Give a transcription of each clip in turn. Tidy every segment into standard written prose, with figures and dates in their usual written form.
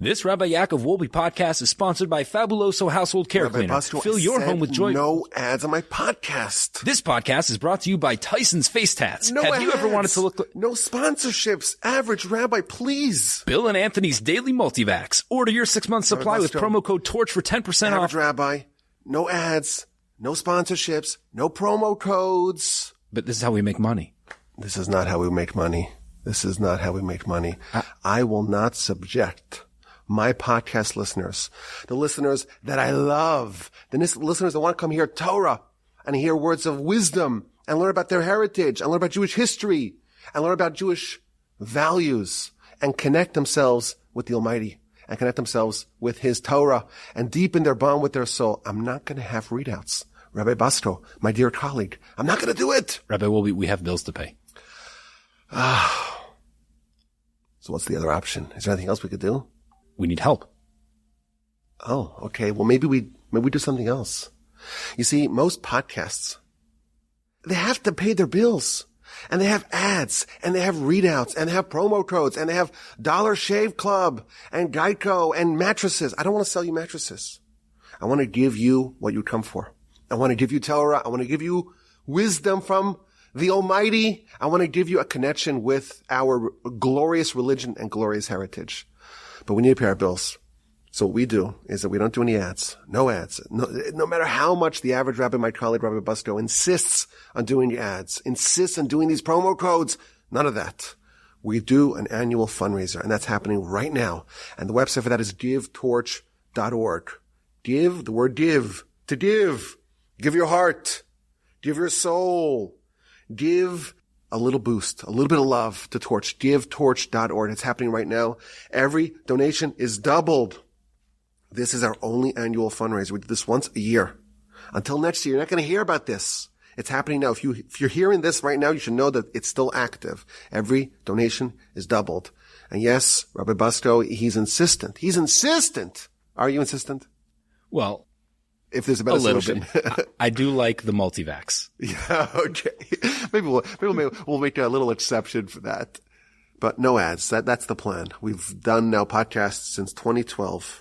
This Rabbi Yaakov Wolbe podcast is sponsored by Fabuloso Household Care Rabbi Cleaner. Buster, Fill your home with joy. No ads on my podcast. This podcast is brought to you by Tyson's Face Tats. No Have ads. you ever wanted to look like... No sponsorships. Average Rabbi, please. Bill and Anthony's Daily Multivax. Order your 6-month supply with promo code TORCH for 10% Average off. Rabbi, no ads, no sponsorships, no promo codes. But this is how we make money. This is not how we make money. This is not how we make money. I will not subject my podcast listeners, the listeners that I love, the listeners that want to come hear Torah and hear words of wisdom and learn about their heritage and learn about Jewish history and learn about Jewish values and connect themselves with the Almighty and connect themselves with His Torah and deepen their bond with their soul. I'm not going to have readouts. Rabbi Basto, my dear colleague, I'm not going to do it. Rabbi Wolbe, we have bills to pay. So what's the other option? Is there anything else we could do? We need help. Oh, okay. Well, maybe we do something else. You see, most podcasts, they have to pay their bills. And they have ads, and they have readouts, and they have promo codes, and they have Dollar Shave Club, and Geico, and mattresses. I don't want to sell you mattresses. I want to give you what you come for. I want to give you Torah. I want to give you wisdom from the Almighty. I want to give you a connection with our glorious religion and glorious heritage. But we need to pay our bills. So what we do is that we don't do any ads. No ads. No matter how much the average rabbi, my colleague, Rabbi Busto, insists on doing ads, insists on doing these promo codes, none of that. We do an annual fundraiser, and that's happening right now. And the website for that is givetorch.org. Give, the word give, to give. Give your heart. Give your soul. Give a little boost, a little bit of love to Torch. GiveTorch.org. It's happening right now. Every donation is doubled. This is our only annual fundraiser. We do this once a year. Until next year, you're not going to hear about this. It's happening now. If you're hearing this right now, you should know that it's still active. Every donation is doubled. And yes, Rabbi Busto, he's insistent. He's insistent. Are you insistent? Well, if there's a better solution. bit. I do like the multivax. Yeah, okay. Maybe we'll make a little exception for that. But no ads. That's the plan. We've done now podcasts since 2012.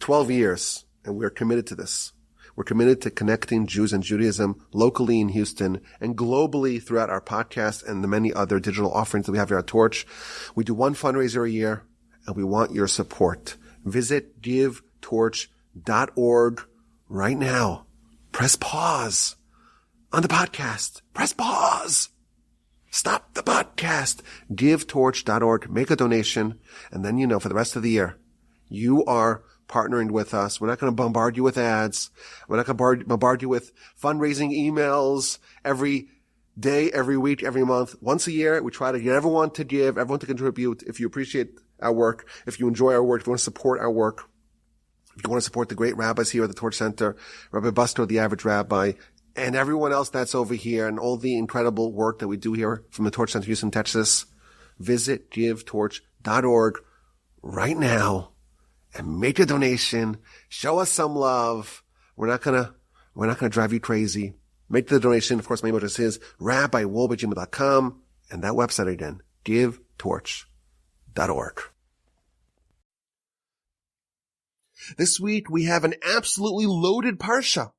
12 years, and we're committed to this. We're committed to connecting Jews and Judaism locally in Houston and globally throughout our podcast and the many other digital offerings that we have here at Torch. We do one fundraiser a year, and we want your support. Visit givetorch.org right now. Press pause on the podcast. Press pause. Stop the podcast. GiveTorch.org. Make a donation, and then for the rest of the year, you are partnering with us. We're not going to bombard you with ads. We're not going to bombard you with fundraising emails every day, every week, every month. Once a year, we try to get everyone to give, everyone to contribute. If you appreciate our work, if you enjoy our work, if you want to support our work, if you want to support the great rabbis here at the Torch Center, Rabbi Busto, the average rabbi, and everyone else that's over here, and all the incredible work that we do here from the Torch Center, Houston, Texas, visit givetorch.org right now. And make a donation. Show us some love. We're not gonna drive you crazy. Make the donation. Of course, my email address is rabbiwolbe@gmail.com. And that website again, givetorch.org. This week, we have an absolutely loaded Parsha.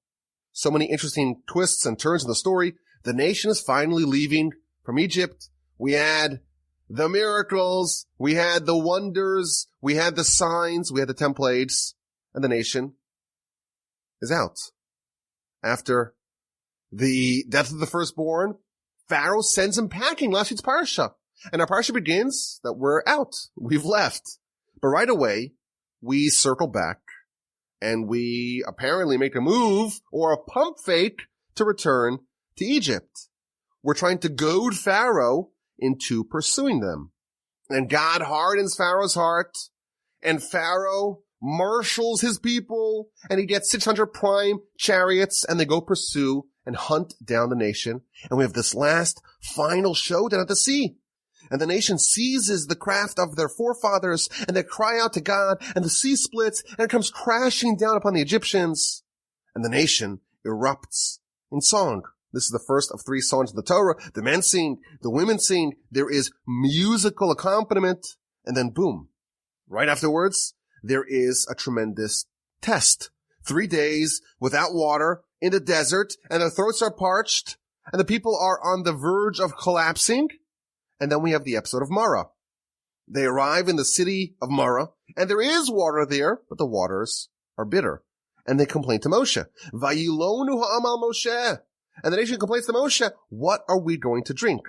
So many interesting twists and turns in the story. The nation is finally leaving from Egypt. We had the miracles, we had the wonders, we had the signs, we had the 10 plagues, and the nation is out. After the death of the firstborn, Pharaoh sends him packing, last week's Parsha. And our Parsha begins that we're out. We've left. But right away, we circle back, and we apparently make a move, or a pump fake, to return to Egypt. We're trying to goad Pharaoh into pursuing them. And God hardens Pharaoh's heart, and Pharaoh marshals his people, and he gets 600 prime chariots, and they go pursue and hunt down the nation. And we have this last final showdown at the sea. And the nation seizes the craft of their forefathers, and they cry out to God, and the sea splits, and it comes crashing down upon the Egyptians. And the nation erupts in song. This is the first of 3 songs of the Torah. The men sing, the women sing, there is musical accompaniment, and then boom. Right afterwards, there is a tremendous test. 3 days without water in the desert, and their throats are parched, and the people are on the verge of collapsing. And then we have the episode of Marah. They arrive in the city of Marah, and there is water there, but the waters are bitter. And they complain to Moshe. Vayilonu ha'amal Moshe. And the nation complains to Moshe, what are we going to drink?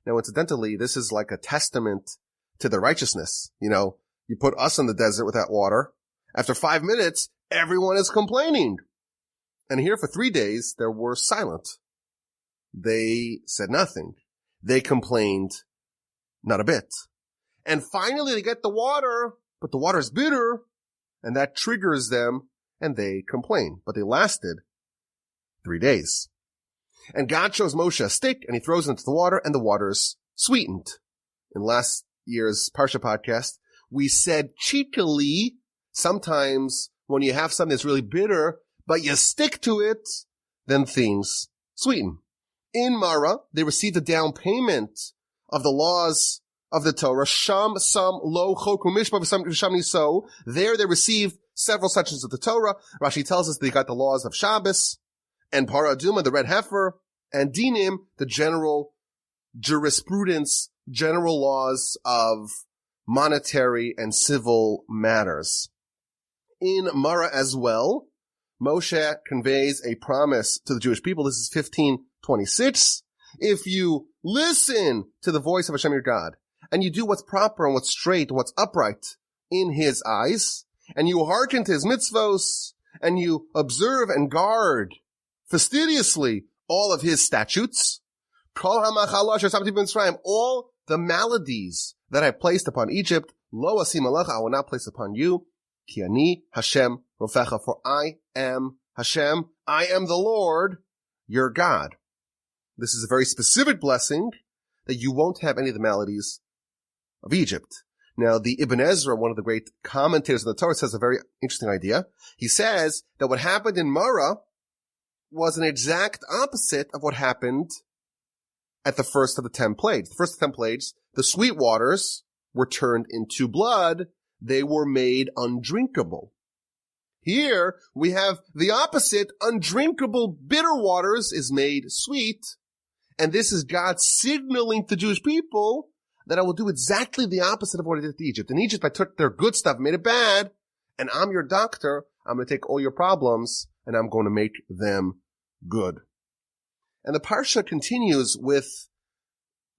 Now, incidentally, this is like a testament to their righteousness. You put us in the desert without water. After 5 minutes, everyone is complaining. And here for 3 days, they were silent. They said nothing. They complained not a bit. And finally, they get the water, but the water is bitter, and that triggers them, and they complain. But they lasted 3 days. And God shows Moshe a stick, and he throws it into the water, and the water's sweetened. In last year's Parsha Podcast, we said cheekily, sometimes when you have something that's really bitter, but you stick to it, then things sweeten. In Marah, they received a down payment of the laws of the Torah. Sham, Sam, Lo, Chok, Mishpah, Sham, Niso. There they received several sections of the Torah. Rashi tells us they got the laws of Shabbos, and Parah Aduma, the red heifer, and Dinim, the general jurisprudence, general laws of monetary and civil matters. In Marah as well, Moshe conveys a promise to the Jewish people. This is 15:26. If you listen to the voice of Hashem your God, and you do what's proper and what's straight and what's upright in his eyes, and you hearken to his mitzvos, and you observe and guard fastidiously all of his statutes, all the maladies that I placed upon Egypt, lo asim alecha, I will not place upon you, ki ani Hashem rofecha, for I am Hashem, I am the Lord, your God. This is a very specific blessing that you won't have any of the maladies of Egypt. Now, the Ibn Ezra, one of the great commentators of the Torah, says a very interesting idea. He says that what happened in Marah was an exact opposite of what happened at the first of the 10 plagues. The first of the 10 plagues, the sweet waters were turned into blood. They were made undrinkable. Here, we have the opposite. Undrinkable bitter waters is made sweet. And this is God signaling to Jewish people that I will do exactly the opposite of what I did to Egypt. In Egypt, I took their good stuff, made it bad, and I'm your doctor. I'm going to take all your problems, and I'm going to make them good. And the Parsha continues with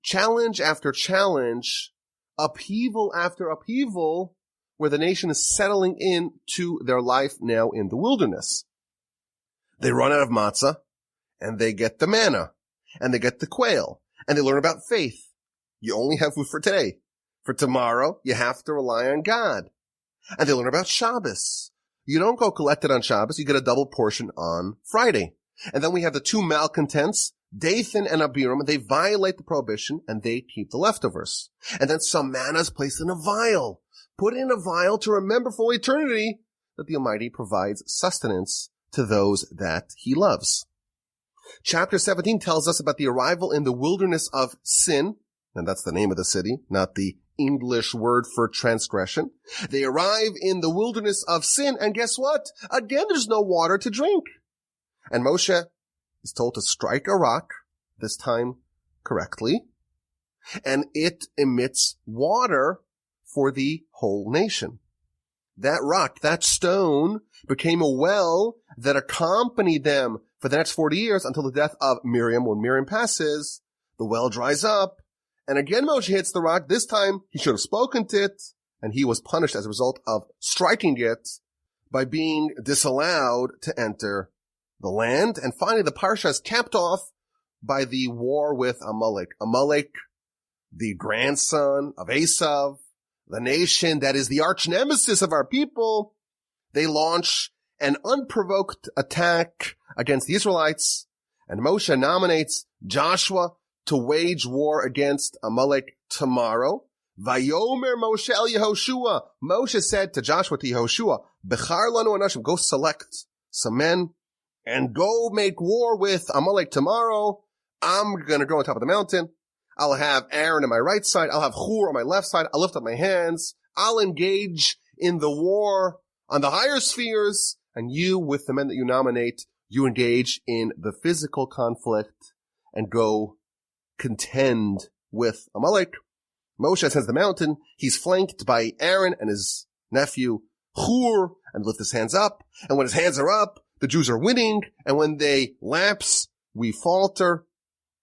challenge after challenge, upheaval after upheaval, where the nation is settling into their life now in the wilderness. They run out of matzah, and they get the manna, and they get the quail, and they learn about faith. You only have food for today. For tomorrow, you have to rely on God. And they learn about Shabbos. You don't go collect it on Shabbos, you get a double portion on Friday. And then we have the two malcontents, Dathan and Abiram, and they violate the prohibition, and they keep the leftovers. And then some manna is placed in a vial. Put in a vial to remember for eternity that the Almighty provides sustenance to those that he loves. Chapter 17 tells us about the arrival in the wilderness of Sin, and that's the name of the city, not the English word for transgression. They arrive in the wilderness of Sin, and guess what? Again, there's no water to drink. And Moshe is told to strike a rock, this time correctly, and it emits water for the whole nation. That rock, that stone, became a well that accompanied them for the next 40 years until the death of Miriam. When Miriam passes, the well dries up, and again Moshe hits the rock. This time he should have spoken to it, and he was punished as a result of striking it by being disallowed to enter the land. And finally, the Parsha is capped off by the war with Amalek. Amalek, the grandson of Esav, the nation that is the arch nemesis of our people. They launch an unprovoked attack against the Israelites, and Moshe nominates Joshua to wage war against Amalek tomorrow. Vayomer Moshe el Yehoshua. Moshe said to Joshua, to Yehoshua, Bechar lanu anashim, go select some men and go make war with Amalek tomorrow. I'm going to go on top of the mountain. I'll have Aaron on my right side. I'll have Hur on my left side. I'll lift up my hands. I'll engage in the war on the higher spheres, and you, with the men that you nominate, you engage in the physical conflict and go contend with Amalek. Moshe ascends the mountain. He's flanked by Aaron and his nephew Hur, and lift his hands up. And when his hands are up, the Jews are winning. And when they lapse, we falter.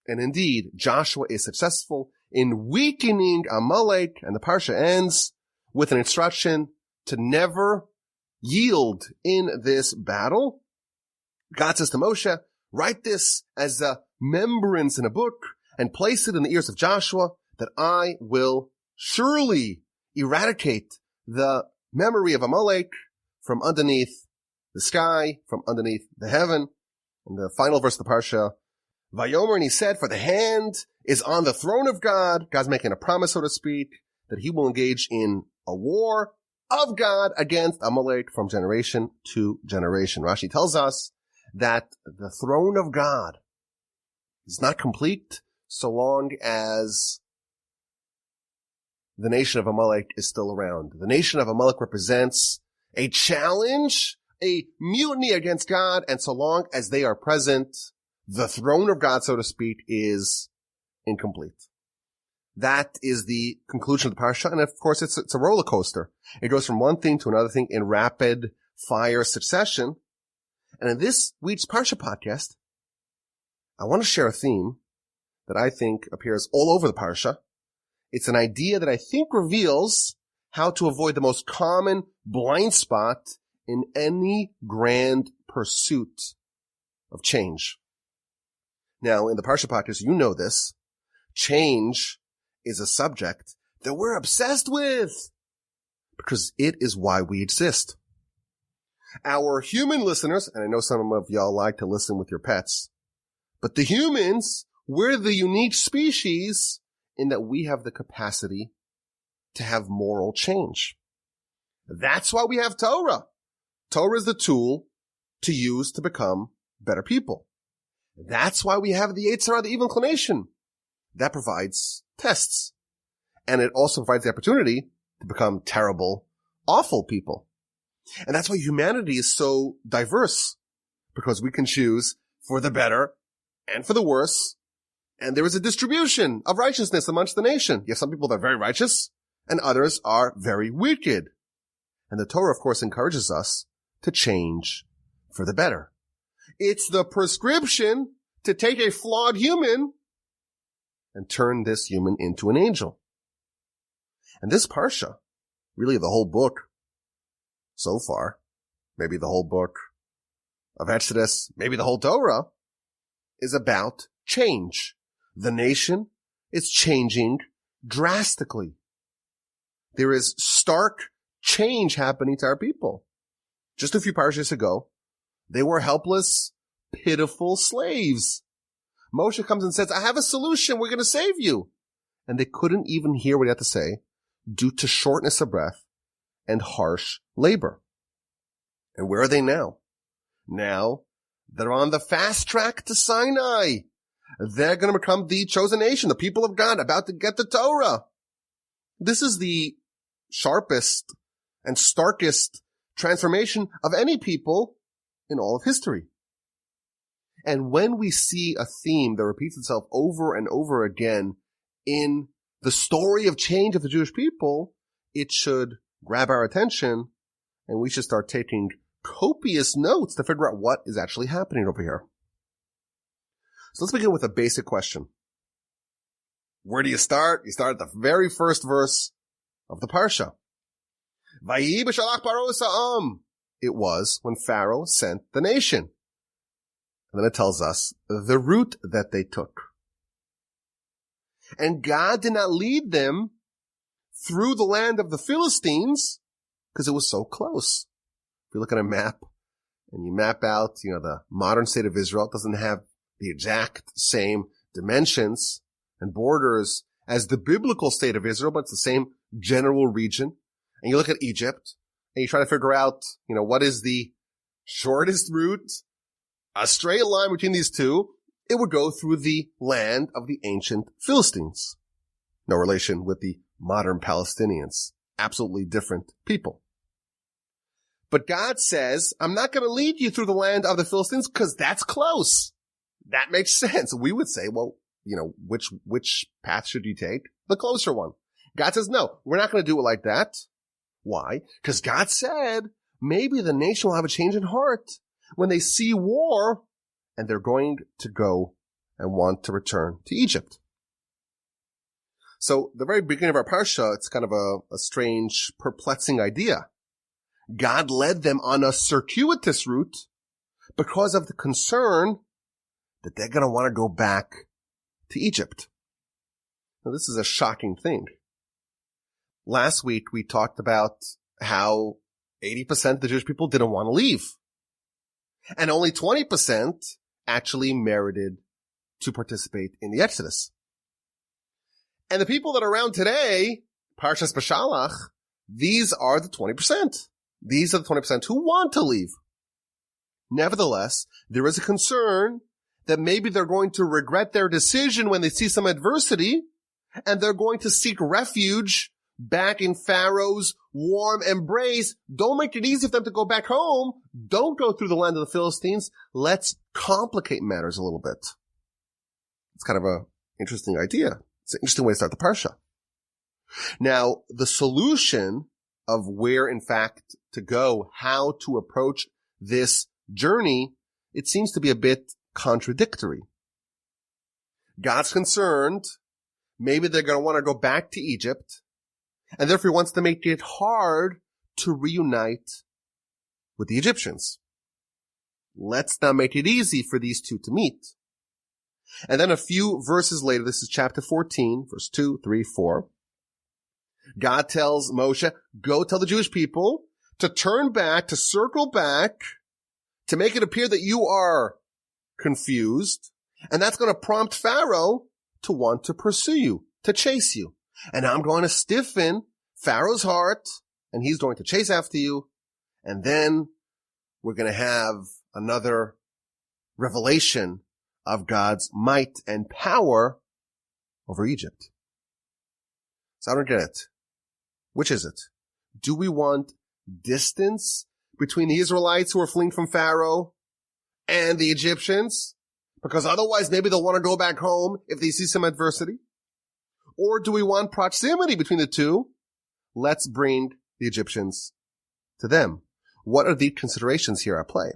And indeed, Joshua is successful in weakening Amalek. And the Parsha ends with an instruction to never yield in this battle. God says to Moshe, write this as a remembrance in a book and place it in the ears of Joshua, that I will surely eradicate the memory of Amalek from underneath the sky, from underneath the heaven. And the final verse of the Parsha, Vayomer, and he said, for the hand is on the throne of God. God's making a promise, so to speak, that he will engage in a war of God against Amalek from generation to generation. Rashi tells us that the throne of God is not complete so long as the nation of Amalek is still around. The nation of Amalek represents a challenge, a mutiny against God, and so long as they are present, the throne of God, so to speak, is incomplete. That is the conclusion of the Parsha, and of course it's a roller coaster. It goes from one thing to another thing in rapid fire succession. And in this week's Parsha Podcast, I want to share a theme that I think appears all over the Parsha. It's an idea that I think reveals how to avoid the most common blind spot in any grand pursuit of change. Now, in the Parsha Podcast, you know this. Change is a subject that we're obsessed with because it is why we exist. Our human listeners, and I know some of y'all like to listen with your pets, but the humans, we're the unique species in that we have the capacity to have moral change. That's why we have Torah. Torah is the tool to use to become better people. That's why we have the Yetzer Hara, the evil inclination. That provides tests. And it also provides the opportunity to become terrible, awful people. And that's why humanity is so diverse, because we can choose for the better and for the worse. And there is a distribution of righteousness amongst the nation. You have some people that are very righteous and others are very wicked. And the Torah, of course, encourages us to change for the better. It's the prescription to take a flawed human and turn this human into an angel. And this Parsha, really the whole book so far, maybe the whole book of Exodus, maybe the whole Torah, is about change. The nation is changing drastically. There is stark change happening to our people. Just a few parshas ago, they were helpless, pitiful slaves. Moshe comes and says, I have a solution. We're going to save you. And they couldn't even hear what he had to say due to shortness of breath and harsh labor. And where are they now? Now they're on the fast track to Sinai. They're going to become the chosen nation, the people of God, about to get the Torah. This is the sharpest and starkest transformation of any people in all of history. And when we see a theme that repeats itself over and over again in the story of change of the Jewish people, it should grab our attention, and we should start taking copious notes to figure out what is actually happening over here. So let's begin with a basic question. Where do you start? You start at the very first verse of the Parsha. Vayi Beshalach Paro Sa'am. It was when Pharaoh sent the nation. And then it tells us the route that they took. And God did not lead them through the land of the Philistines because it was so close. If you look at a map and you map out, the modern state of Israel, it doesn't have the exact same dimensions and borders as the biblical state of Israel, but it's the same general region. And you look at Egypt and you try to figure out, what is the shortest route, a straight line between these two. It would go through the land of the ancient Philistines. No relation with the modern Palestinians. Absolutely different people. But God says, I'm not going to lead you through the land of the Philistines because that's close. That makes sense. We would say, well, which path should you take? The closer one. God says, no, we're not going to do it like that. Why? Because God said, maybe the nation will have a change in heart when they see war and they're going to go and want to return to Egypt. So the very beginning of our Parsha, it's kind of a strange, perplexing idea. God led them on a circuitous route because of the concern that they're going to want to go back to Egypt. Now, this is a shocking thing. Last week, we talked about how 80% of the Jewish people didn't want to leave. And only 20% actually merited to participate in the Exodus. And the people that are around today, Parsha Beshalach, these are the 20%. These are the 20% who want to leave. Nevertheless, there is a concern that maybe they're going to regret their decision when they see some adversity, and they're going to seek refuge back in Pharaoh's warm embrace. Don't make it easy for them to go back home. Don't go through the land of the Philistines. Let's complicate matters a little bit. It's kind of an interesting idea. It's an interesting way to start the Parsha. Now, the solution of where, in fact, to go, how to approach this journey, it seems to be a bit contradictory. God's concerned, maybe they're going to want to go back to Egypt, and therefore he wants to make it hard to reunite with the Egyptians. Let's not make it easy for these two to meet. And then a few verses later, this is chapter 14, verse 2, 3, 4. God tells Moshe, go tell the Jewish people to turn back, to circle back, to make it appear that you are confused. And that's going to prompt Pharaoh to want to pursue you, to chase you. And I'm going to stiffen Pharaoh's heart, and he's going to chase after you. And then we're going to have another revelation of God's might and power over Egypt. So I don't get it. Which is it? Do we want distance between the Israelites who are fleeing from Pharaoh and the Egyptians? Because otherwise maybe they'll want to go back home if they see some adversity. Or do we want proximity between the two? Let's bring the Egyptians to them. What are the considerations here at play?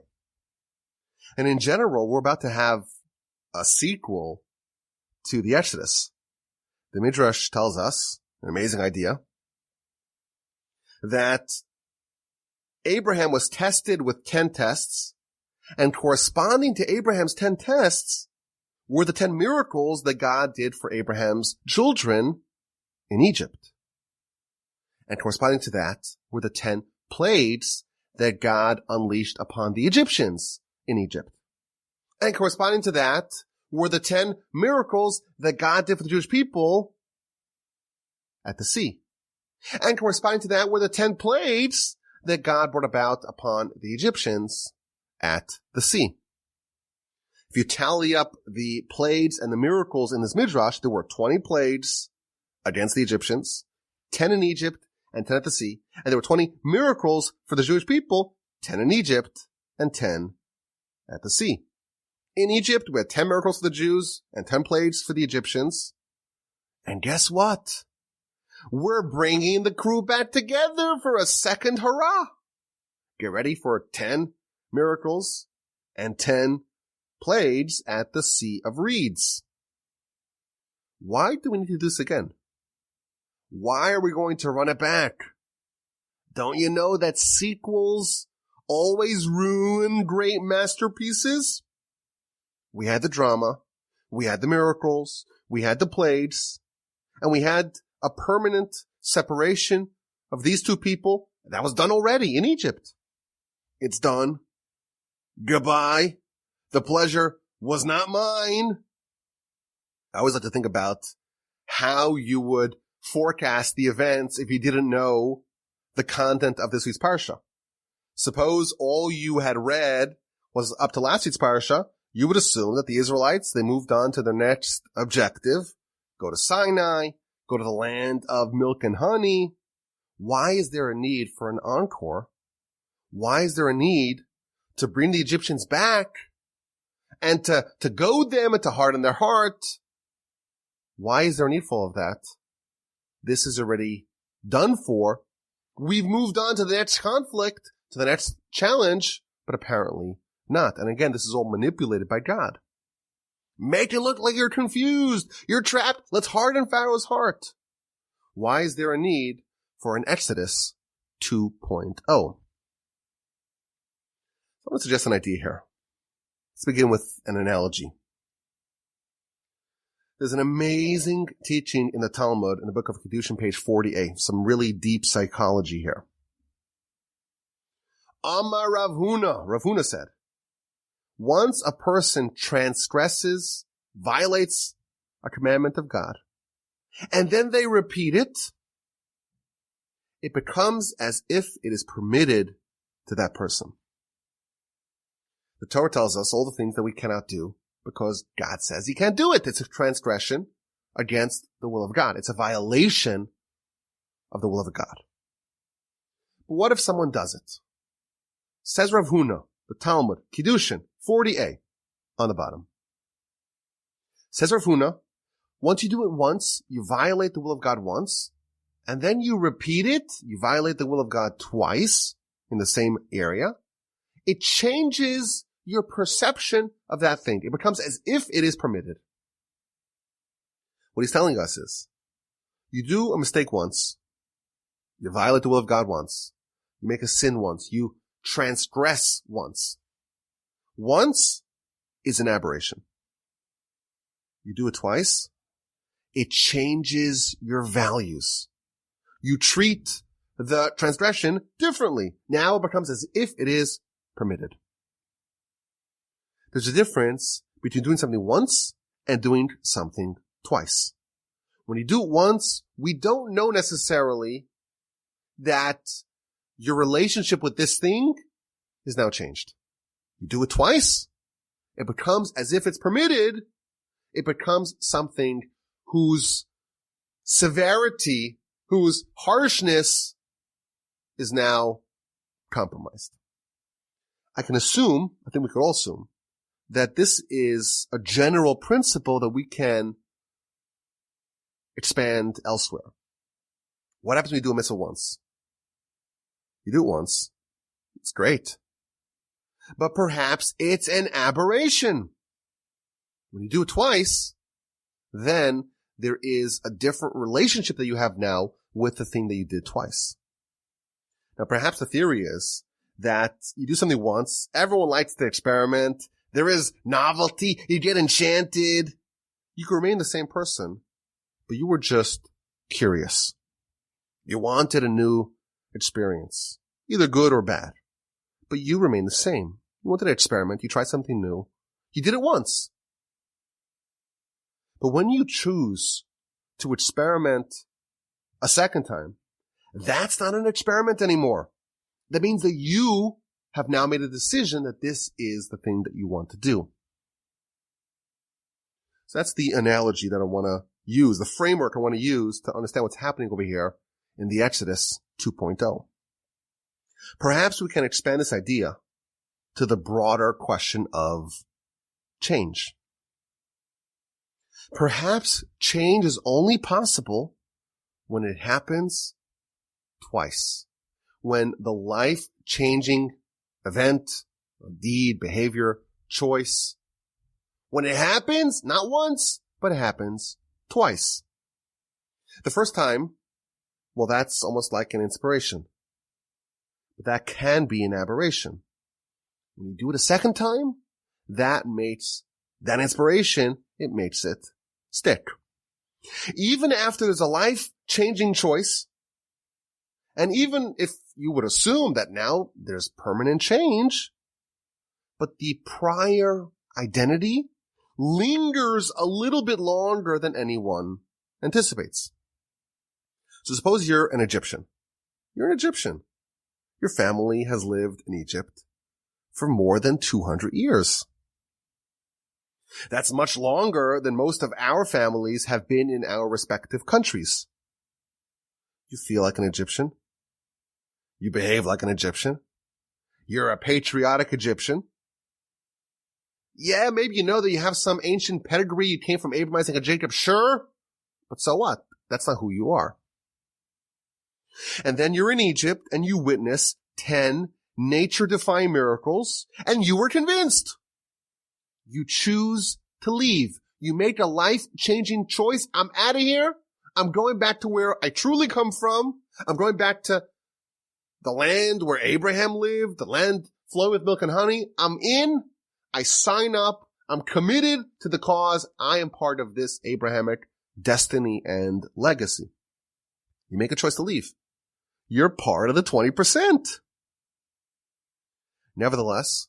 And in general, we're about to have a sequel to the Exodus. The Midrash tells us, an amazing idea, that Abraham was tested with 10 tests, and corresponding to Abraham's 10 tests were the 10 miracles that God did for Abraham's children in Egypt. And corresponding to that were the 10 plagues that God unleashed upon the Egyptians in Egypt. And corresponding to that were the 10 miracles that God did for the Jewish people at the sea. And corresponding to that were the 10 plagues that God brought about upon the Egyptians at the sea. If you tally up the plagues and the miracles in this midrash, there were 20 plagues against the Egyptians, 10 in Egypt and 10 at the sea. And there were 20 miracles for the Jewish people, 10 in Egypt and 10 at the sea. In Egypt, we had 10 miracles for the Jews and 10 plagues for the Egyptians. And guess what? We're bringing the crew back together for a second hurrah. Get ready for 10 miracles and 10 plagues at the Sea of Reeds. Why do we need to do this again? Why are we going to run it back? Don't you know that sequels always ruin great masterpieces? We had the drama, we had the miracles, we had the plagues, and we had a permanent separation of these two people. That was done already in Egypt. It's done. Goodbye. The pleasure was not mine. I always like to think about how you would forecast the events if you didn't know the content of this week's Parsha. Suppose all you had read was up to last week's Parsha. You would assume that the Israelites, they moved on to their next objective, go to Sinai, go to the land of milk and honey. Why is there a need for an encore? Why is there a need to bring the Egyptians back and to goad them and to harden their heart? Why is there a need for all of that? This is already done for. We've moved on to the next conflict, to the next challenge, but apparently not. And again, this is all manipulated by God. Make it look like you're confused. You're trapped. Let's harden Pharaoh's heart. Why is there a need for an Exodus 2.0? I want to suggest an idea here. Let's begin with an analogy. There's an amazing teaching in the Talmud, in the book of Kedushin, page 40a. Some really deep psychology here. Amar Rav Huna said, once a person transgresses, violates a commandment of God, and then they repeat it, it becomes as if it is permitted to that person. The Torah tells us all the things that we cannot do because God says he can't do it. It's a transgression against the will of God. It's a violation of the will of God. But what if someone does it? Says Rav Huna, the Talmud, Kedushin, 40a, on the bottom. Says Rav Huna, once you do it once, you violate the will of God once, and then you repeat it, you violate the will of God twice in the same area, it changes your perception of that thing. It becomes as if it is permitted. What he's telling us is, you do a mistake once, you violate the will of God once, you make a sin once, you transgress once. Once is an aberration. You do it twice, it changes your values. You treat the transgression differently. Now it becomes as if it is permitted. There's a difference between doing something once and doing something twice. When you do it once, we don't know necessarily that your relationship with this thing is now changed. You do it twice, it becomes as if it's permitted. It becomes something whose severity, whose harshness is now compromised. I think we could all assume, that this is a general principle that we can expand elsewhere. What happens when you do a mitzvah once? You do it once. It's great. But perhaps it's an aberration. When you do it twice, then there is a different relationship that you have now with the thing that you did twice. Now, perhaps the theory is that you do something once, everyone likes to experiment, there is novelty, you get enchanted. You can remain the same person, but you were just curious. You wanted a new experience, either good or bad, but you remain the same. You wanted to experiment, you tried something new, you did it once. But when you choose to experiment a second time, that's not an experiment anymore. That means that you have now made a decision that this is the thing that you want to do. So that's the analogy that I want to use, the framework I want to use to understand what's happening over here in the Exodus 2.0. Perhaps we can expand this idea to the broader question of change. Perhaps change is only possible when it happens twice. When the life-changing event, deed, behavior, choice, when it happens, not once, but it happens twice. The first time, well, that's almost like an inspiration. But that can be an aberration. When you do it a second time, that makes that inspiration, it makes it stick. Even after there's a life-changing choice, and even if you would assume that now there's permanent change, but the prior identity lingers a little bit longer than anyone anticipates. So suppose you're an Egyptian. You're an Egyptian. Your family has lived in Egypt for more than 200 years. That's much longer than most of our families have been in our respective countries. You feel like an Egyptian. You behave like an Egyptian. You're a patriotic Egyptian. Yeah, maybe you know that you have some ancient pedigree. You came from Abraham, Isaac, and Jacob. Sure. But so what? That's not who you are. And then you're in Egypt and you witness 10 nature-defying miracles and you were convinced. You choose to leave. You make a life-changing choice. I'm out of here. I'm going back to where I truly come from. I'm going back to the land where Abraham lived, the land flowing with milk and honey. I'm in. I sign up. I'm committed to the cause. I am part of this Abrahamic destiny and legacy. You make a choice to leave. You're part of the 20%. Nevertheless,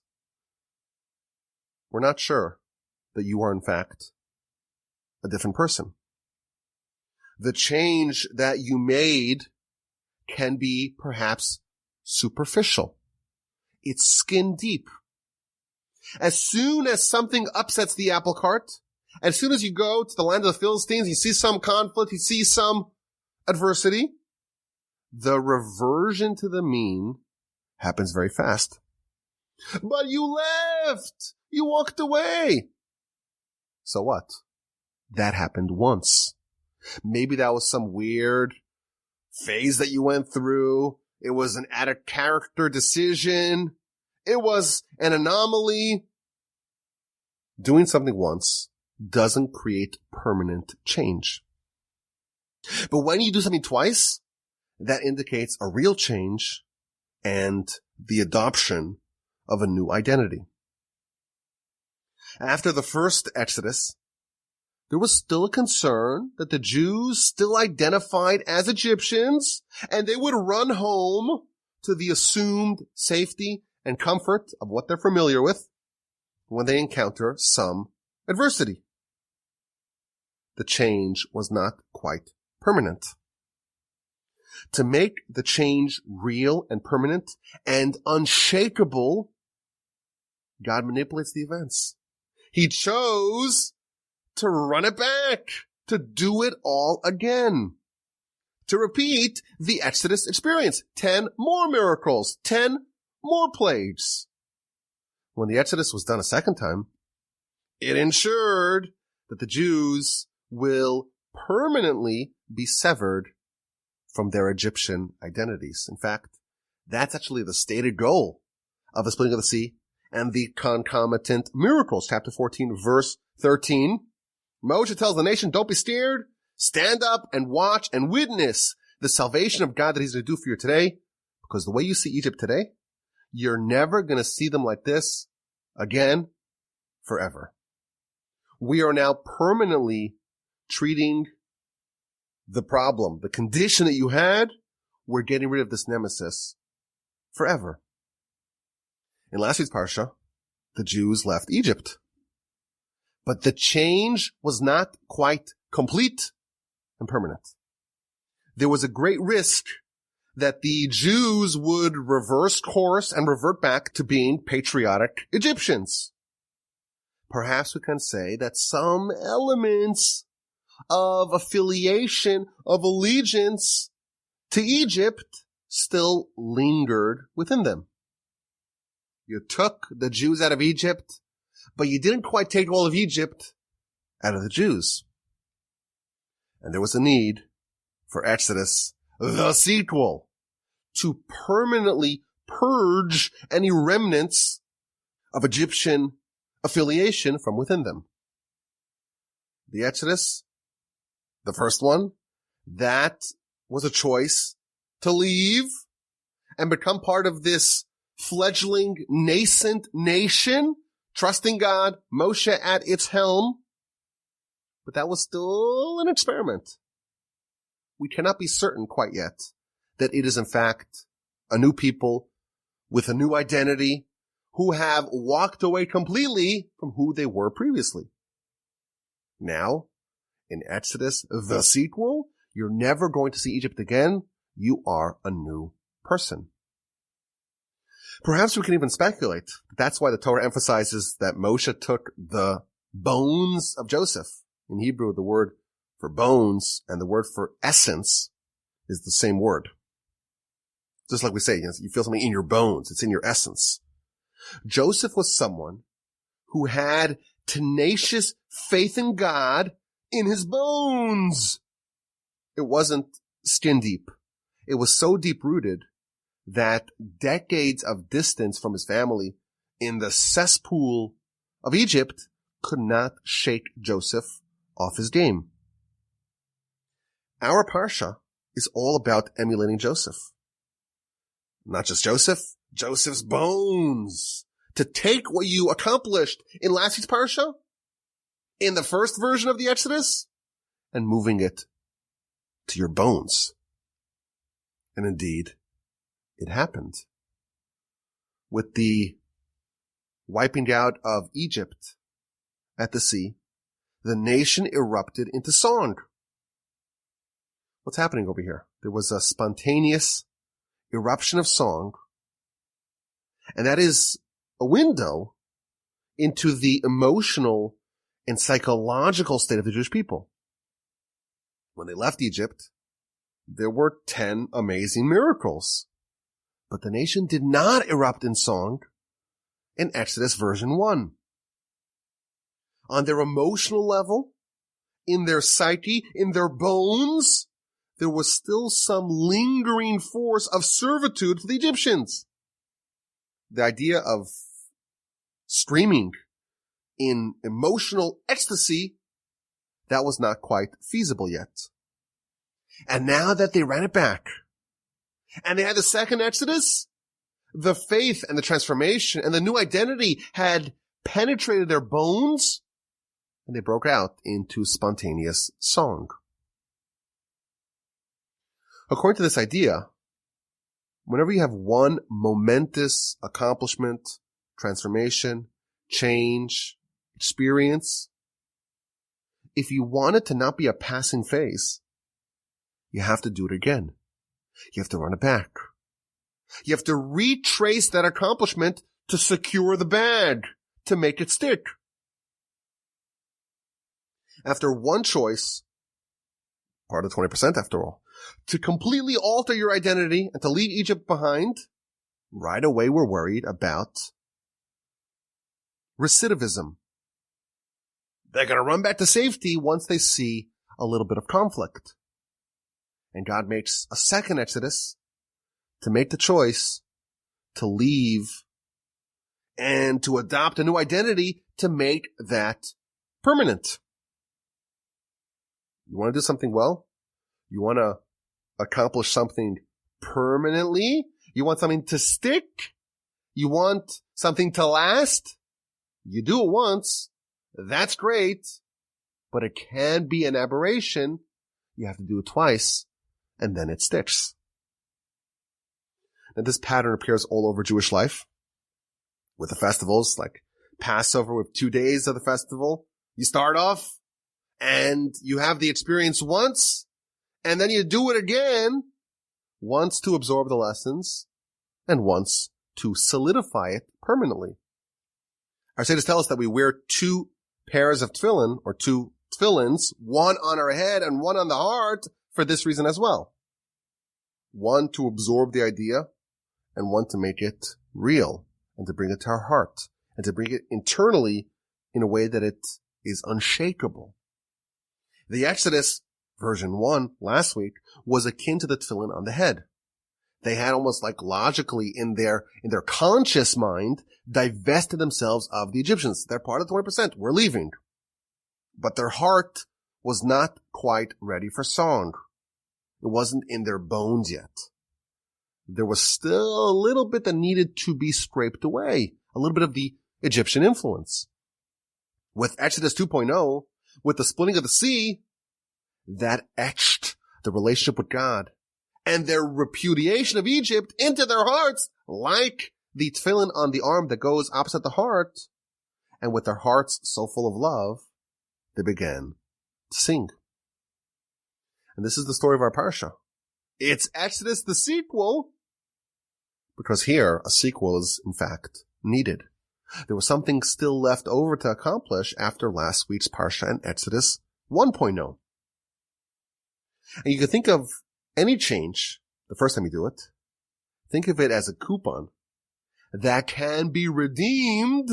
we're not sure that you are in fact a different person. The change that you made can be perhaps superficial. It's skin deep. As soon as something upsets the apple cart, as soon as you go to the land of the Philistines, you see some conflict, you see some adversity, the reversion to the mean happens very fast. But you left! You walked away! So what? That happened once. Maybe that was some weird phase that you went through. It was an out-of-character decision. It was an anomaly. Doing something once doesn't create permanent change. But when you do something twice, that indicates a real change and the adoption of a new identity. After the first Exodus, there was still a concern that the Jews still identified as Egyptians, and they would run home to the assumed safety and comfort of what they're familiar with when they encounter some adversity. The change was not quite permanent. To make the change real and permanent and unshakable, God manipulates the events. He chose to run it back, to do it all again, to repeat the Exodus experience. 10 more miracles, 10 more plagues. When the Exodus was done a second time, it ensured that the Jews will permanently be severed from their Egyptian identities. In fact, that's actually the stated goal of the splitting of the sea and the concomitant miracles. Chapter 14, verse 13. Moshe tells the nation, don't be scared. Stand up and watch and witness the salvation of God that he's going to do for you today. Because the way you see Egypt today, you're never going to see them like this again forever. We are now permanently treating the problem, the condition that you had. We're getting rid of this nemesis forever. In last week's Parsha, the Jews left Egypt. But the change was not quite complete and permanent. There was a great risk that the Jews would reverse course and revert back to being patriotic Egyptians. Perhaps we can say that some elements of affiliation, of allegiance to Egypt still lingered within them. You took the Jews out of Egypt, but you didn't quite take all of Egypt out of the Jews. And there was a need for Exodus, the sequel, to permanently purge any remnants of Egyptian affiliation from within them. The Exodus, the first one, that was a choice to leave and become part of this fledgling, nascent nation, trusting God, Moshe at its helm. But that was still an experiment. We cannot be certain quite yet that it is in fact a new people with a new identity who have walked away completely from who they were previously. Now, in Exodus, the sequel, you're never going to see Egypt again. You are a new person. Perhaps we can even speculate. That's why the Torah emphasizes that Moshe took the bones of Joseph. In Hebrew, the word for bones and the word for essence is the same word. Just like we say, you feel something in your bones. It's in your essence. Joseph was someone who had tenacious faith in God in his bones. It wasn't skin deep. It was so deep rooted that decades of distance from his family in the cesspool of Egypt could not shake Joseph off his game. Our Parsha is all about emulating Joseph. Not just Joseph, Joseph's bones. To take what you accomplished in last week's Parsha, in the first version of the Exodus, and moving it to your bones. And indeed, it happened. With the wiping out of Egypt at the sea, the nation erupted into song. What's happening over here? There was a spontaneous eruption of song, and that is a window into the emotional and psychological state of the Jewish people. When they left Egypt, there were 10 amazing miracles, but the nation did not erupt in song in Exodus version 1. On their emotional level, in their psyche, in their bones, there was still some lingering force of servitude to the Egyptians. The idea of screaming in emotional ecstasy, that was not quite feasible yet. And now that they ran it back, and they had the second Exodus, the faith and the transformation and the new identity had penetrated their bones, and they broke out into spontaneous song. According to this idea, whenever you have one momentous accomplishment, transformation, change, experience, if you want it to not be a passing phase, you have to do it again. You have to run it back. You have to retrace that accomplishment to secure the bag, to make it stick. After one choice, part of 20% after all, to completely alter your identity and to leave Egypt behind, right away we're worried about recidivism. They're going to run back to safety once they see a little bit of conflict. And God makes a second Exodus to make the choice to leave and to adopt a new identity to make that permanent. You want to do something well? You want to accomplish something permanently? You want something to stick? You want something to last? You do it once. That's great. But it can be an aberration. You have to do it twice, and then it sticks. And this pattern appears all over Jewish life. With the festivals, like Passover with 2 days of the festival. You start off, and you have the experience once, and then you do it again, once to absorb the lessons, and once to solidify it permanently. Our sages tell us that we wear 2 pairs of tefillin, or 2 tefillins, one on our head and one on the heart, for this reason as well. One to absorb the idea, and one to make it real, and to bring it to our heart, and to bring it internally in a way that it is unshakable. The Exodus version 1 last week was akin to the tefillin on the head. They had almost like logically in their conscious mind divested themselves of the Egyptians. They're part of the 20%. We're leaving. But their heart was not quite ready for song. It wasn't in their bones yet. There was still a little bit that needed to be scraped away. A little bit of the Egyptian influence. With Exodus 2.0, with the splitting of the sea, that etched the relationship with God and their repudiation of Egypt into their hearts, like the tefillin on the arm that goes opposite the heart. And with their hearts so full of love, they began to sing. And this is the story of our Parsha. It's Exodus the sequel, because here a sequel is in fact needed. There was something still left over to accomplish after last week's Parsha and Exodus 1.0. And you can think of any change the first time you do it, Think of it as a coupon that can be redeemed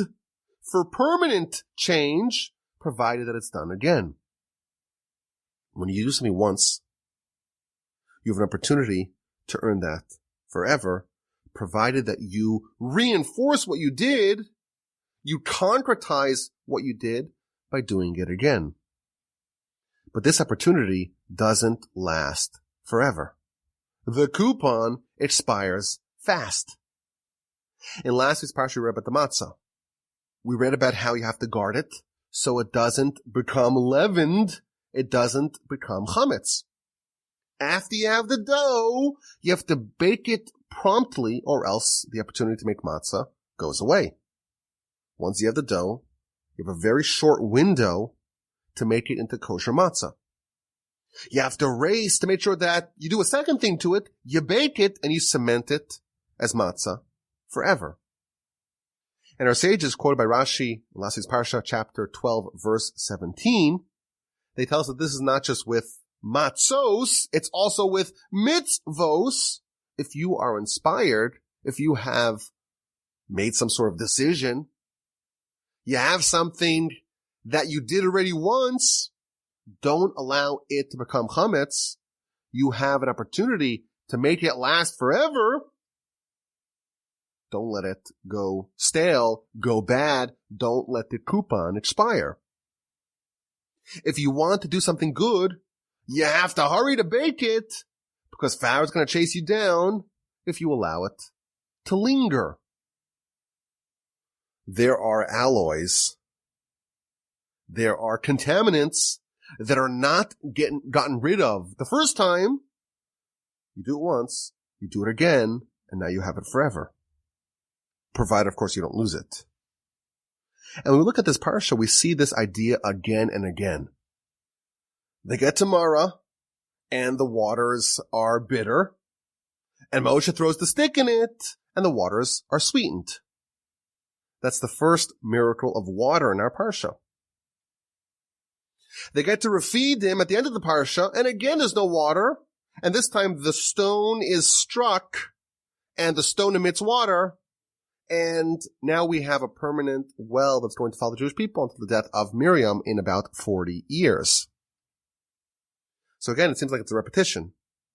for permanent change, provided that it's done again. When you do something once, you have an opportunity to earn that forever, provided that you reinforce what you did, you concretize what you did by doing it again. But this opportunity doesn't last forever. The coupon expires fast. In last week's Parsha, we read about the matzah. We read about how you have to guard it so it doesn't become leavened, it doesn't become chametz. After you have the dough, you have to bake it promptly, or else the opportunity to make matzah goes away. Once you have the dough, you have a very short window to make it into kosher matzah. You have to race to make sure that you do a second thing to it, you bake it, and you cement it as matzah forever. And our sages, quoted by Rashi in last week's Parsha, chapter 12, verse 17, they tell us that this is not just with matzos, it's also with mitzvos. If you are inspired, if you have made some sort of decision, you have something that you did already once, don't allow it to become chametz. You have an opportunity to make it last forever. Don't let it go stale, go bad. Don't let the coupon expire. If you want to do something good, you have to hurry to bake it, because Pharaoh's going to chase you down if you allow it to linger. There are alloys, there are contaminants that are not gotten rid of the first time. You do it once, you do it again, and now you have it forever. Provided, of course, you don't lose it. And when we look at this parsha, we see this idea again and again. They get to Marah, and the waters are bitter, and Moshe throws the stick in it, and the waters are sweetened. That's the first miracle of water in our parsha. They get to Rephidim at the end of the parsha, and again there's no water, and this time the stone is struck, and the stone emits water, and now we have a permanent well that's going to follow the Jewish people until the death of Miriam in about 40 years. So again, it seems like it's a repetition.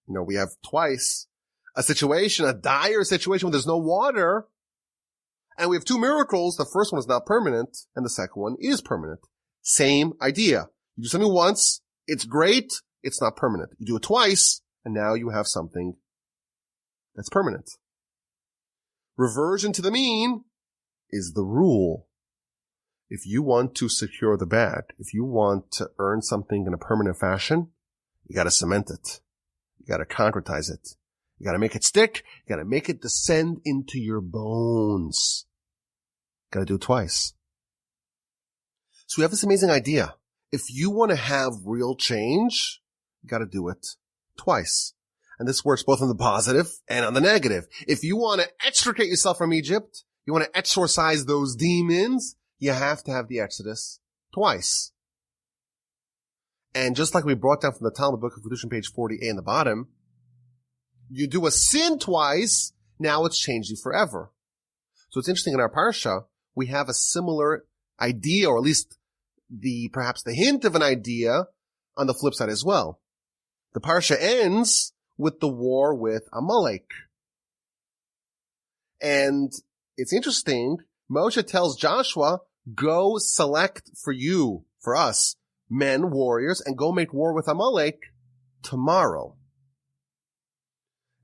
You know, we have twice a situation, a dire situation where there's no water, and we have two miracles. The first one is not permanent, and the second one is permanent. Same idea. You do something once, it's great, it's not permanent. You do it twice, and now you have something that's permanent. Reversion to the mean is the rule. If you want to secure the bag, if you want to earn something in a permanent fashion, you gotta cement it. You gotta concretize it. You gotta make it stick. You gotta make it descend into your bones. You gotta do it twice. So we have this amazing idea. If you want to have real change, you gotta do it twice. And this works both on the positive and on the negative. If you want to extricate yourself from Egypt, you want to exorcise those demons, you have to have the Exodus twice. And just like we brought down from the Talmud book of Kedushin, page 48 in the bottom, you do a sin twice, now it's changed you forever. So it's interesting in our parsha, we have a similar idea, or at least perhaps the hint of an idea on the flip side as well. The parsha ends with the war with Amalek. And it's interesting, Moshe tells Joshua, go select for us, men, warriors, and go make war with Amalek tomorrow.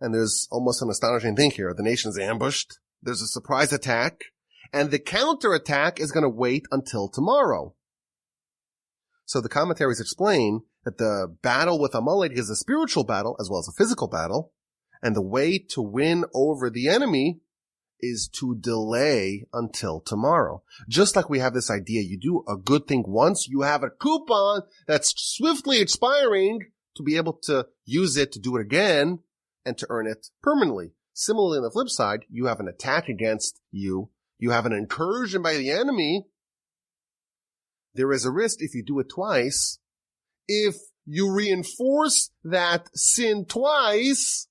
And there's almost an astonishing thing here. The nation's ambushed. There's a surprise attack. And the counterattack is going to wait until tomorrow. So the commentaries explain that the battle with Amalek is a spiritual battle as well as a physical battle. And the way to win over the enemy is to delay until tomorrow. Just like we have this idea, you do a good thing once, you have a coupon that's swiftly expiring to be able to use it to do it again and to earn it permanently. Similarly, on the flip side, you have an attack against you. You have an incursion by the enemy. There is a risk if you do it twice. If you reinforce that sin twice,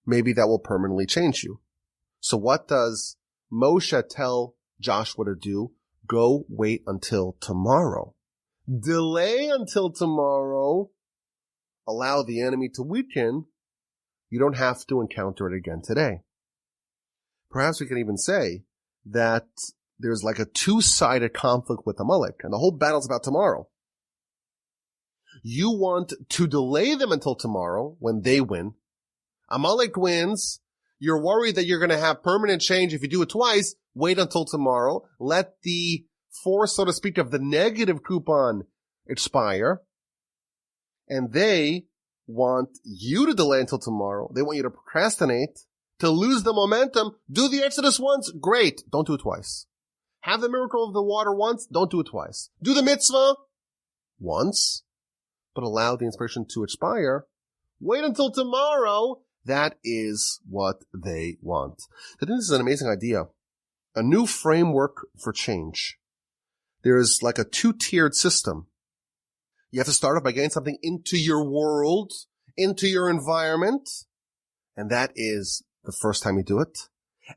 maybe that will permanently change you. So what does Moshe tell Joshua to do? Go wait until tomorrow. Delay until tomorrow. Allow the enemy to weaken. You don't have to encounter it again today. Perhaps we can even say that there's like a two-sided conflict with Amalek, and the whole battle's about tomorrow. You want to delay them until tomorrow when they win. Amalek wins. You're worried that you're going to have permanent change if you do it twice. Wait until tomorrow. Let the force, so to speak, of the negative coupon expire. And they want you to delay until tomorrow. They want you to procrastinate, to lose the momentum. Do the Exodus once. Great. Don't do it twice. Have the miracle of the water once. Don't do it twice. Do the mitzvah once, but allow the inspiration to expire. Wait until tomorrow. That is what they want. I think this is an amazing idea. A new framework for change. There is like a two-tiered system. You have to start off by getting something into your world, into your environment, and that is the first time you do it.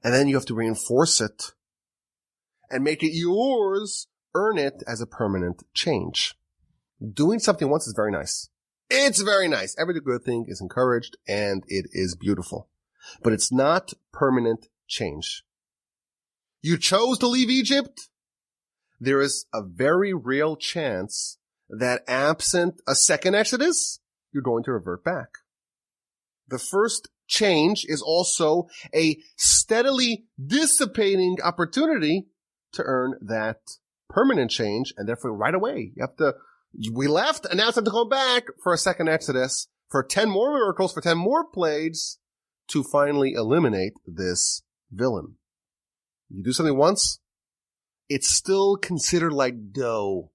And then you have to reinforce it and make it yours, earn it as a permanent change. Doing something once is very nice. It's very nice. Every good thing is encouraged and it is beautiful. But it's not permanent change. You chose to leave Egypt? There is a very real chance that absent a second Exodus, you're going to revert back. The first change is also a steadily dissipating opportunity to earn that permanent change, and therefore right away, we left, and now it's time to go back for a second Exodus, for 10 more miracles, for 10 more plagues, to finally eliminate this villain. You do something once, it's still considered like dough.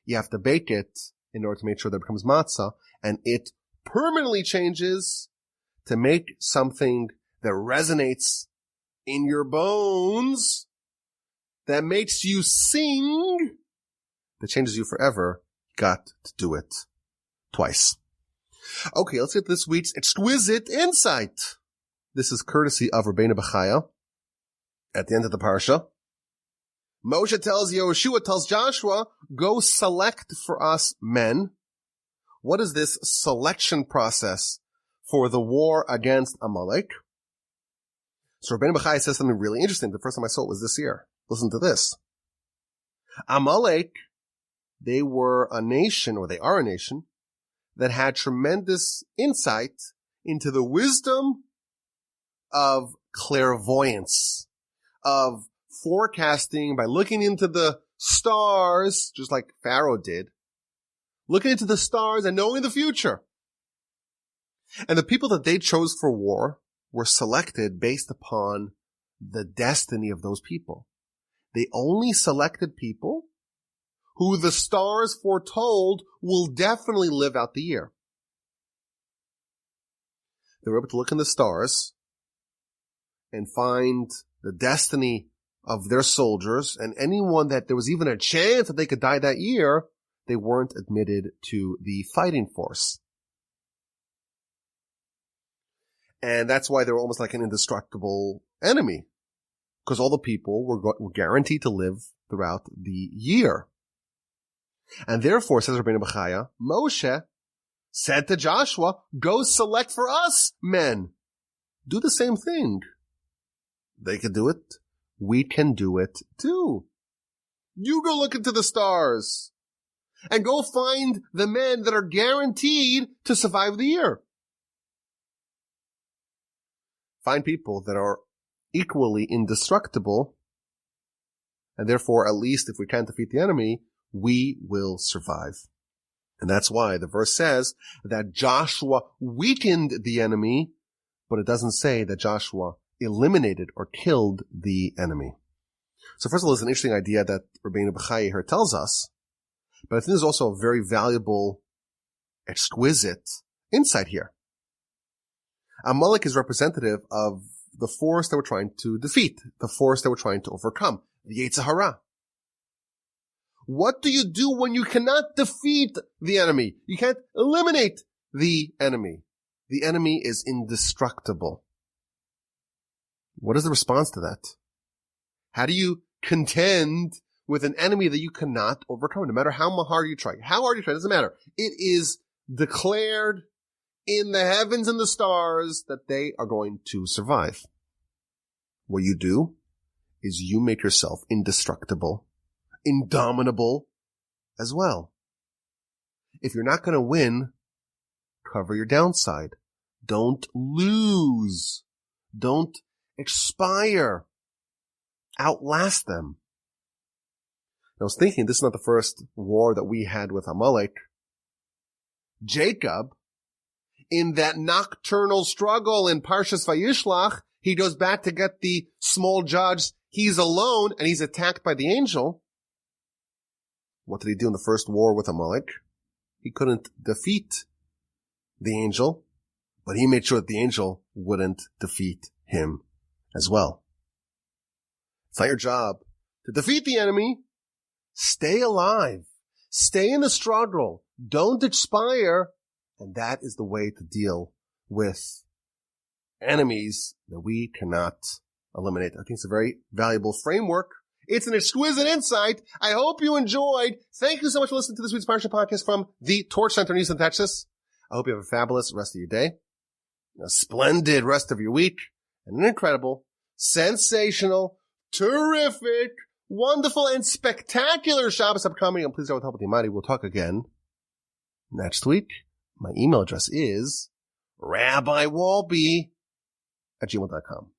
You have to bake it in order to make sure that it becomes matzah, and it permanently changes to make something that resonates in your bones, that makes you sing, that changes you forever. Got to do it twice. Okay, let's get this week's exquisite insight. This is courtesy of Rabbeinu Bechaya at the end of the Parsha. Moshe tells Yehoshua, tells Joshua, go select for us men. What is this selection process for the war against Amalek? So Rabbeinu Bechaya says something really interesting. The first time I saw it was this year. Listen to this. Amalek, they were a nation, or they are a nation, that had tremendous insight into the wisdom of clairvoyance, of forecasting by looking into the stars, just like Pharaoh did, looking into the stars and knowing the future. And the people that they chose for war were selected based upon the destiny of those people. They only selected people who the stars foretold will definitely live out the year. They were able to look in the stars and find the destiny of their soldiers, and anyone that there was even a chance that they could die that year, they weren't admitted to the fighting force. And that's why they were almost like an indestructible enemy, because all the people were guaranteed to live throughout the year. And therefore, says Rabbeinu Bechaya, Moshe said to Joshua, go select for us men. Do the same thing. They can do it. We can do it too. You go look into the stars and go find the men that are guaranteed to survive the year. Find people that are equally indestructible, and therefore, at least if we can't defeat the enemy, we will survive. And that's why the verse says that Joshua weakened the enemy, but it doesn't say that Joshua eliminated or killed the enemy. So first of all, it's an interesting idea that Rabbeinu Bechaya here tells us, but I think there's also a very valuable, exquisite insight here. Amalek is representative of the force that we're trying to defeat, the force that we're trying to overcome, the Yetzer Hara. What do you do when you cannot defeat the enemy? You can't eliminate the enemy. The enemy is indestructible. What is the response to that? How do you contend with an enemy that you cannot overcome, no matter how hard you try? How hard you try, doesn't matter. It is declared in the heavens and the stars that they are going to survive. What you do is you make yourself indestructible, indomitable as well. If you're not going to win, cover your downside. Don't lose. Don't expire. Outlast them. I was thinking this is not the first war that we had with Amalek. Jacob, in that nocturnal struggle in Parshas Vayishlach, he goes back to get the small judge. He's alone and he's attacked by the angel. What did he do in the first war with Amalek? He couldn't defeat the angel, but he made sure that the angel wouldn't defeat him as well. It's not your job to defeat the enemy. Stay alive. Stay in the struggle. Don't expire. And that is the way to deal with enemies that we cannot eliminate. I think it's a very valuable framework. It's an exquisite insight. I hope you enjoyed. Thank you so much for listening to this week's Parsha Podcast from the Torch Center in Houston, Texas. I hope you have a fabulous rest of your day, a splendid rest of your week, and an incredible, sensational, terrific, wonderful, and spectacular Shabbos upcoming. And please go with help with the Almighty. We'll talk again next week. My email address is rabbiwalby@gmail.com.